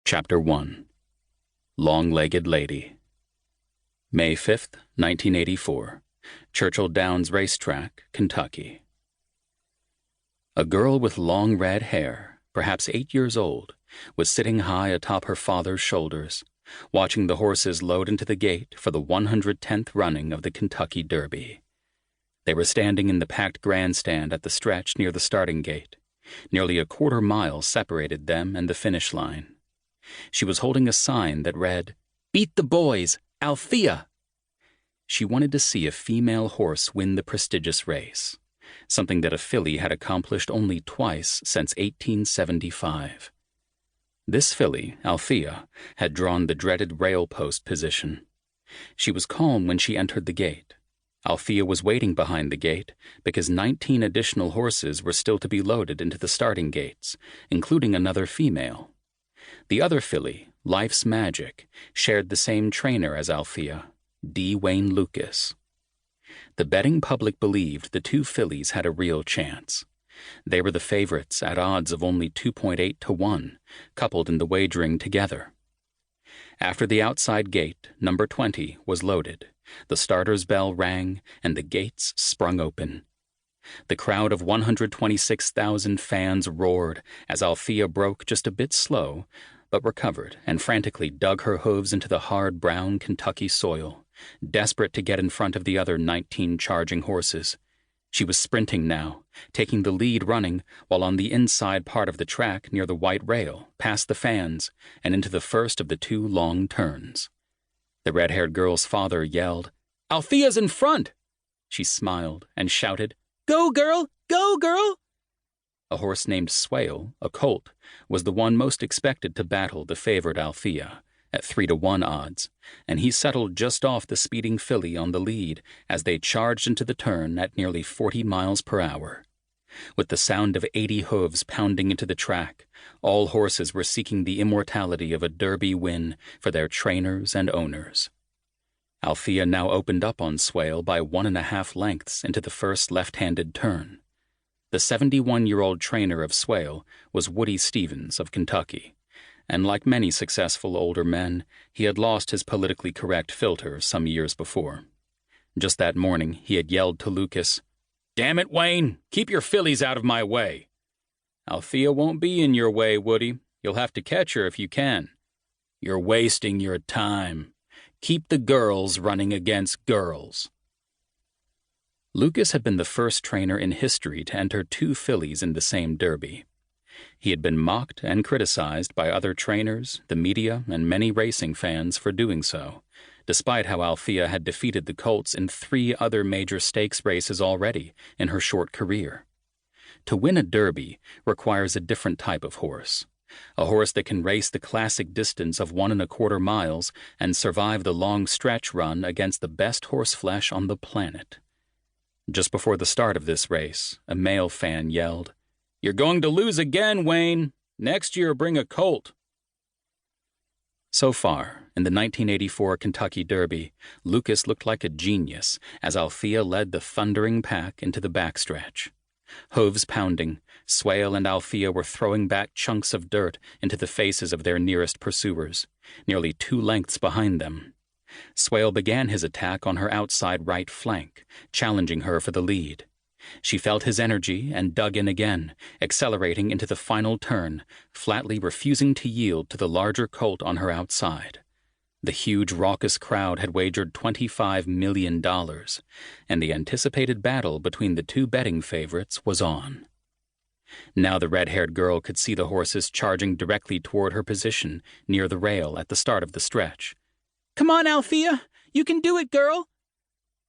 Chapter 1 Long-Legged Lady May 5th, 1984, Churchill Downs Racetrack, Kentucky. A girl with long red hair, perhaps 8 years old, was sitting high atop her father's shoulders, watching the horses load into the gate for the 110th running of the Kentucky Derby. They were standing in the packed grandstand at the stretch near the starting gate. Nearly a quarter mile separated them and the finish line. She was holding a sign that read, "Beat the boys, Althea." She wanted to see a female horse win the prestigious race, something that a filly had accomplished only twice since 1875. This filly, Althea, had drawn the dreaded rail post position. She was calm when she entered the gate. Althea was waiting behind the gate because 19 additional horses were still to be loaded into the starting gates, including another female. The other filly, Life's Magic, shared the same trainer as Althea, D. Wayne Lucas. The betting public believed the two fillies had a real chance. They were the favorites at odds of only 2.8 to 1, coupled in the wagering together. After the outside gate, number 20, was loaded, the starter's bell rang and the gates sprung open. The crowd of 126,000 fans roared as Althea broke just a bit slow, but recovered and frantically dug her hooves into the hard brown Kentucky soil, desperate to get in front of the other 19 charging horses. She was sprinting now, taking the lead running, while on the inside part of the track near the white rail, past the fans, and into the first of the two long turns. The red-haired girl's father yelled, "Althea's in front!" She smiled and shouted, "Go, girl! Go, girl!" A horse named Swale, a colt, was the one most expected to battle the favored Althea, at 3 to 1 odds, and he settled just off the speeding filly on the lead as they charged into the turn at nearly 40 miles per hour. With the sound of 80 hooves pounding into the track, all horses were seeking the immortality of a Derby win for their trainers and owners. Althea now opened up on Swale by 1.5 lengths into the first left-handed turn. The 71-year-old trainer of Swale was Woody Stevens of Kentucky, and like many successful older men, he had lost his politically correct filter some years before. Just that morning, he had yelled to Lucas, "Damn it, Wayne, keep your fillies out of my way." "Althea won't be in your way, Woody. You'll have to catch her if you can." "You're wasting your time. Keep the girls running against girls." Lucas had been the first trainer in history to enter 2 fillies in the same Derby. He had been mocked and criticized by other trainers, the media, and many racing fans for doing so, despite how Althea had defeated the colts in 3 other major stakes races already in her short career. To win a Derby requires a different type of horse, a horse that can race the classic distance of 1.25 miles and survive the long stretch run against the best horseflesh on the planet. Just before the start of this race, a male fan yelled, "You're going to lose again, Wayne. Next year bring a colt." So far, in the 1984 Kentucky Derby, Lucas looked like a genius as Althea led the thundering pack into the backstretch. Hooves pounding, Swale and Althea were throwing back chunks of dirt into the faces of their nearest pursuers, nearly 2 lengths behind them. Swale began his attack on her outside right flank, challenging her for the lead. She felt his energy and dug in again, accelerating into the final turn, flatly refusing to yield to the larger colt on her outside. The huge, raucous crowd had wagered $25 million, and the anticipated battle between the 2 betting favorites was on. Now the red-haired girl could see the horses charging directly toward her position near the rail at the start of the stretch. "Come on, Althea! You can do it, girl!"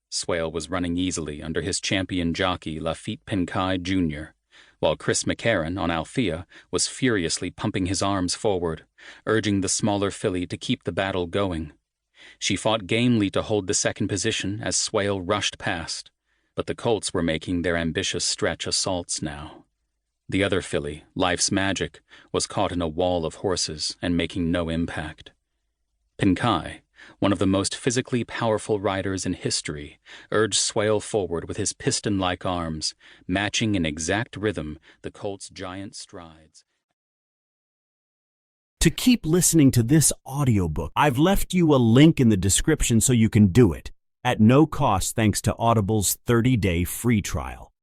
Swale was running easily under his champion jockey Lafitte Pincaille Jr., while Chris McCarron on Althea was furiously pumping his arms forward, urging the smaller filly to keep the battle going. She fought gamely to hold the second position as Swale rushed past, but the colts were making their ambitious stretch assaults now. The other filly, Life's Magic, was caught in a wall of horses and making no impact. Pincaille, one of the most physically powerful riders in history, urged Swale forward with his piston-like arms, matching in exact rhythm the colt's giant strides. to keep listening to this audiobook. I've left you a link in the description so you can do it at no cost thanks to Audible's 30-day free trial.